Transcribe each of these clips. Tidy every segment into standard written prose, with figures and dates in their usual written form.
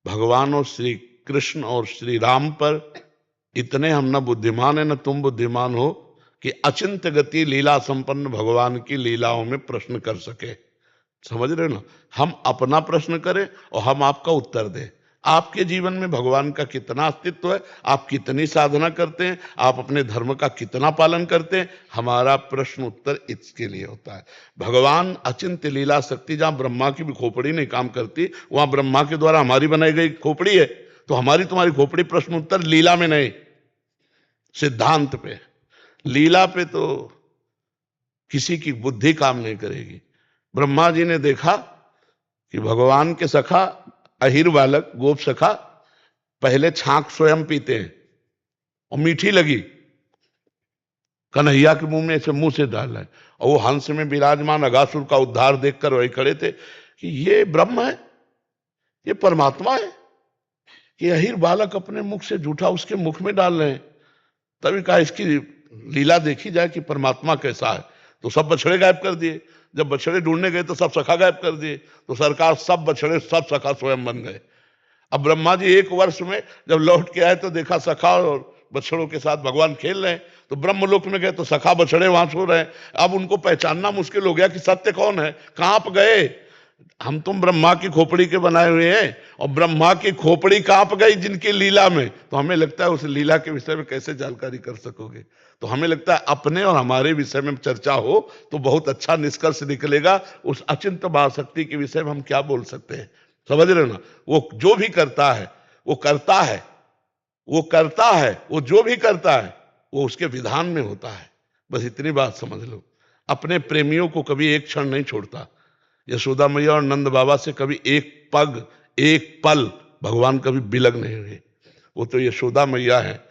भगवान और श्री कृष्ण और श्री राम पर इतने हम न बुद्धिमान है न तुम बुद्धिमान हो कि अचिंत गति लीला संपन्न भगवान की लीलाओं में प्रश्न कर सके। समझ रहे हो ना? हम अपना प्रश्न करें और हम आपका उत्तर दें। आपके जीवन में भगवान का कितना अस्तित्व है, आप कितनी साधना करते हैं, आप अपने धर्म का कितना पालन करते हैं, हमारा प्रश्न उत्तर इसके लिए होता है। भगवान अचिंत लीला शक्ति, जहां ब्रह्मा की भी खोपड़ी नहीं काम करती, वहां ब्रह्मा के द्वारा हमारी बनाई गई खोपड़ी है, तो हमारी तुम्हारी खोपड़ी प्रश्न उत्तर लीला में नहीं, सिद्धांत पे। लीला पे तो किसी की बुद्धि काम नहीं करेगी। ब्रह्मा जी ने देखा कि भगवान के सखा अहिर बालक गोप सखा पहले छांक स्वयं पीते हैं और मीठी लगी, कन्हैया के मुंह में ऐसे मुंह से डाल रहे, और वो हंस में विराजमान अगासुर का उद्धार देखकर वही खड़े थे कि ये ब्रह्म है, ये परमात्मा है, ये अहिर बालक अपने मुख से जूठा उसके मुख में डाल रहे हैं। तभी कहा इसकी लीला देखी जाए कि परमात्मा कैसा है। तो सब बछड़े गायब कर दिए। जब बछड़े ढूंढने गए तो सब सखा गायब कर दिए। तो सरकार सब बछड़े सब सखा स्वयं बन गए। अब ब्रह्मा जी 1 वर्ष में जब लौट के आए तो देखा सखा और बछड़ों के साथ भगवान खेल रहे हैं। तो ब्रह्मलोक में गए तो सखा बछड़े वहां सो रहे हैं। अब उनको पहचानना मुश्किल हो गया कि सत्य कौन है, कहां पर गए। हम तुम ब्रह्मा की खोपड़ी के बनाए हुए हैं और ब्रह्मा की खोपड़ी कहां पर गई जिनकी लीला में। तो हमें लगता है उस लीला के विषय में कैसे जानकारी कर सकोगे। तो हमें लगता है अपने और हमारे विषय में चर्चा हो तो बहुत अच्छा निष्कर्ष निकलेगा। उस अचिंत महाशक्ति के विषय में हम क्या बोल सकते हैं, समझ रहे हो ना? वो जो भी करता है वो करता है, वो करता है, वो जो भी करता है वो उसके विधान में होता है। बस इतनी बात समझ लो। अपने प्रेमियों को कभी एक क्षण नहीं छोड़ता। यशोदा मैया और नंद बाबा से कभी एक पग एक पल भगवान कभी बिलग नहीं हुए। वो तो यशोदा मैया है,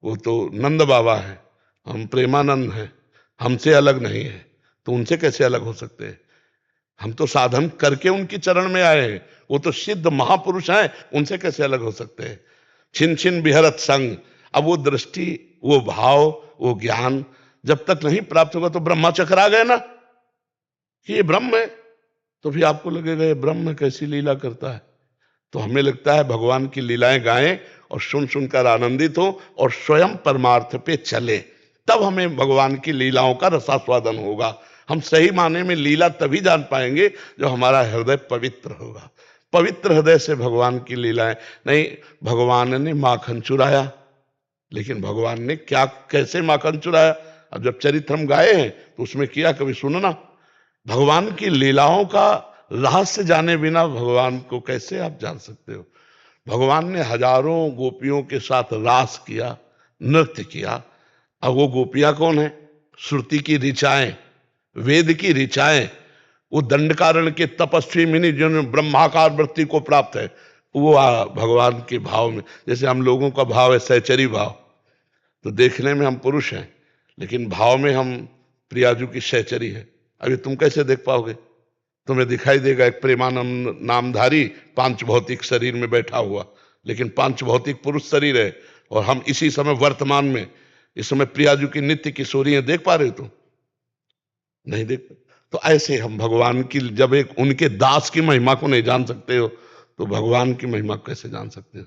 वो तो नंद बाबा है, हम प्रेमानंद हैं, हमसे अलग नहीं है। तो उनसे कैसे अलग हो सकते हैं? हम तो साधन करके उनकी चरण में आए हैं। वो तो सिद्ध महापुरुष हैं, उनसे कैसे अलग हो सकते हैं? छिन छिन बिहरत संग। अब वो दृष्टि, वो भाव, वो ज्ञान जब तक नहीं प्राप्त होगा तो ब्रह्मा चकरा गए ना कि ये ब्रह्म है। तो फिर आपको लगेगा ये ब्रह्म कैसी लीला करता है। तो हमें लगता है भगवान की लीलाएं गाएं और सुन सुनकर आनंदित हो और स्वयं परमार्थ पे चले, तब हमें भगवान की लीलाओं का रसास्वादन होगा। हम सही माने में लीला तभी जान पाएंगे जब हमारा हृदय पवित्र होगा। पवित्र हृदय से भगवान की लीलाएं नहीं। भगवान ने माखन चुराया, लेकिन भगवान ने क्या कैसे माखन चुराया? अब जब चरित्र हम गाए हैं तो उसमें किया, कभी सुनना। भगवान की लीलाओं का रहस्य जाने बिना भगवान को कैसे आप जान सकते हो? भगवान ने हजारों गोपियों के साथ रास किया, नृत्य किया। अब वो गोपियां कौन है? श्रुति की ऋचाएं, वेद की ऋचाएं, वो दंडकारण्य के तपस्वी मुनि जिन्होंने ब्रह्माकार वृत्ति को प्राप्त है, वो भगवान के भाव में। जैसे हम लोगों का भाव है सहचरी भाव, तो देखने में हम पुरुष हैं लेकिन भाव में हम प्रियाजू की सहचरी है। अभी तुम कैसे देख पाओगे? तुम्हें दिखाई देगा एक प्रेमानंद नामधारी पांच भौतिक शरीर में बैठा हुआ, लेकिन पांच भौतिक पुरुष शरीर है। और हम इसी समय वर्तमान में इस समय प्रियाजू की नित्य किशोरियां देख पा रहे हो तुम? नहीं देख। तो ऐसे हम भगवान की, जब एक उनके दास की महिमा को नहीं जान सकते हो तो भगवान की महिमा कैसे जान सकते हो?